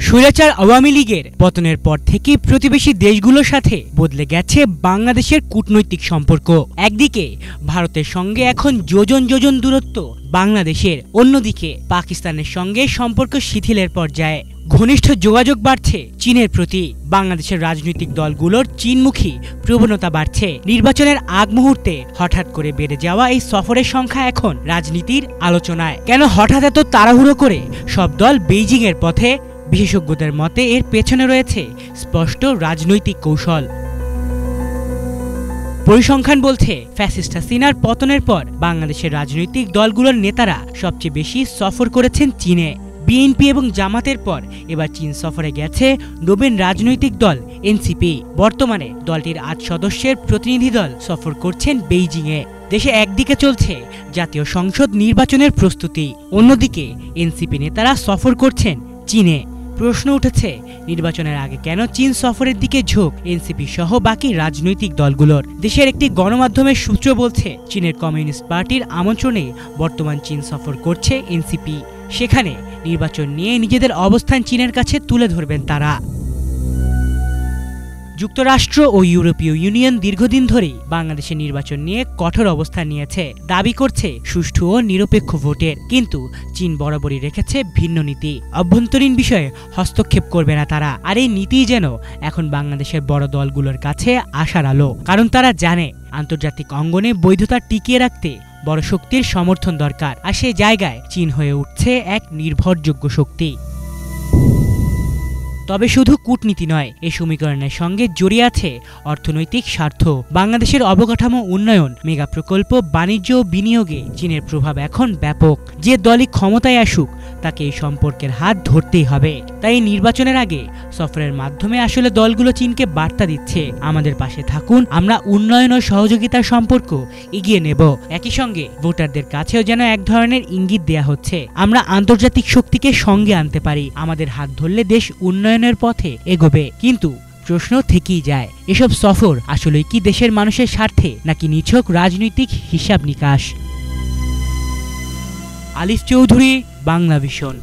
স্বৈরাচার আওয়ামী লীগের পতনের পর থেকে প্রতিবেশী দেশগুলোর সাথে বদলে গেছে বাংলাদেশের কূটনৈতিক সম্পর্ক। একদিকে ভারতের সঙ্গে এখন যোজন যোজন দূরত্ব বাংলাদেশের, অন্যদিকে পাকিস্তানের সঙ্গে সম্পর্ক শিথিলের পর্যায়ে। ঘনিষ্ঠ যোগাযোগ বাড়ছে চীনের প্রতি। বাংলাদেশের রাজনৈতিক দলগুলোর চীনমুখী প্রবণতা বাড়ছে। নির্বাচনের আগ মুহূর্তে হঠাৎ করে বেড়ে যাওয়া এই সফরের সংখ্যা এখন রাজনীতির আলোচনায়। কেন হঠাৎ এত তাড়াহুড়ো করে সব দল বেইজিং এর পথে? বিশেষজ্ঞদের মতে এর পেছনে রয়েছে স্পষ্ট রাজনৈতিক কৌশল। পরিসংখ্যান বলছে, ফ্যাসিস্ট হাসিনার পতনের পর বাংলাদেশের রাজনৈতিক দলগুলোর নেতারা সবচেয়ে বেশি সফর করেছেন চীনে। বিএনপি এবং জামাতের পর এবার চীন সফরে গেছে নবীন রাজনৈতিক দল এনসিপি। বর্তমানে দলটির ৮ সদস্যের প্রতিনিধি দল সফর করছেন বেইজিংয়ে। দেশে একদিকে চলছে জাতীয় সংসদ নির্বাচনের প্রস্তুতি, অন্যদিকে এনসিপি নেতারা সফর করছেন চীনে। প্রশ্ন উঠেছে, নির্বাচনের আগে কেন চীন সফরের দিকে ঝোঁক এনসিপি সহ বাকি রাজনৈতিক দলগুলোর? দেশের একটি গণমাধ্যমের সূত্র বলছে, চীনের কমিউনিস্ট পার্টির আমন্ত্রণে বর্তমান চীন সফর করছে এনসিপি। সেখানে নির্বাচন নিয়ে নিজেদের অবস্থান চীনের কাছে তুলে ধরবেন তারা। যুক্তরাষ্ট্র ও ইউরোপীয় ইউনিয়ন দীর্ঘদিন ধরেই বাংলাদেশের নির্বাচন নিয়ে কঠোর অবস্থান নিয়েছে, দাবি করছে সুষ্ঠু ও নিরপেক্ষ ভোটের। কিন্তু চীন বরাবরই রেখেছে ভিন্ন নীতি। অভ্যন্তরীণ বিষয়ে হস্তক্ষেপ করবে না তারা। আর এই নীতিই যেন এখন বাংলাদেশের বড় দলগুলোর কাছে আশার আলো। কারণ তারা জানে, আন্তর্জাতিক অঙ্গনে বৈধতা টিকিয়ে রাখতে বড় শক্তির সমর্থন দরকার। আর সেই জায়গায় চীন হয়ে উঠছে এক নির্ভরযোগ্য শক্তি। তবে শুধু কূটনীতি নয়, এই সমীকরণের সঙ্গে জড়িয়ে আছে অর্থনৈতিক স্বার্থ। বাংলাদেশের অবকাঠামো উন্নয়ন, মেগা প্রকল্প, বাণিজ্য ও বিনিয়োগে চীনের প্রভাব এখন ব্যাপক। যে দলই ক্ষমতায় আসুক তাকে এই সম্পর্কের হাত ধরতেই হবে। তাই নির্বাচনের আগে সফরের মাধ্যমে আসলে দলগুলো চীনকে বার্তা দিচ্ছে, আমাদের পাশে থাকুন, আমরা উন্নয়ন ও সহযোগিতার সম্পর্ক এগিয়ে নেব। একই সঙ্গে ভোটারদের কাছেও যেন এক ধরনের ইঙ্গিত দেয়া হচ্ছে, আমরা আন্তর্জাতিক শক্তিকে সঙ্গে আনতে পারি, আমাদের হাত ধরলে দেশ উন্নয়নের পথে এগোবে। কিন্তু প্রশ্ন থেকেই যায়, এসব সফর আসলে কি দেশের মানুষের স্বার্থে, নাকি নিছক রাজনৈতিক হিসাব নিকাশ? আলিফ চৌধুরী, বাংলা ভিশন।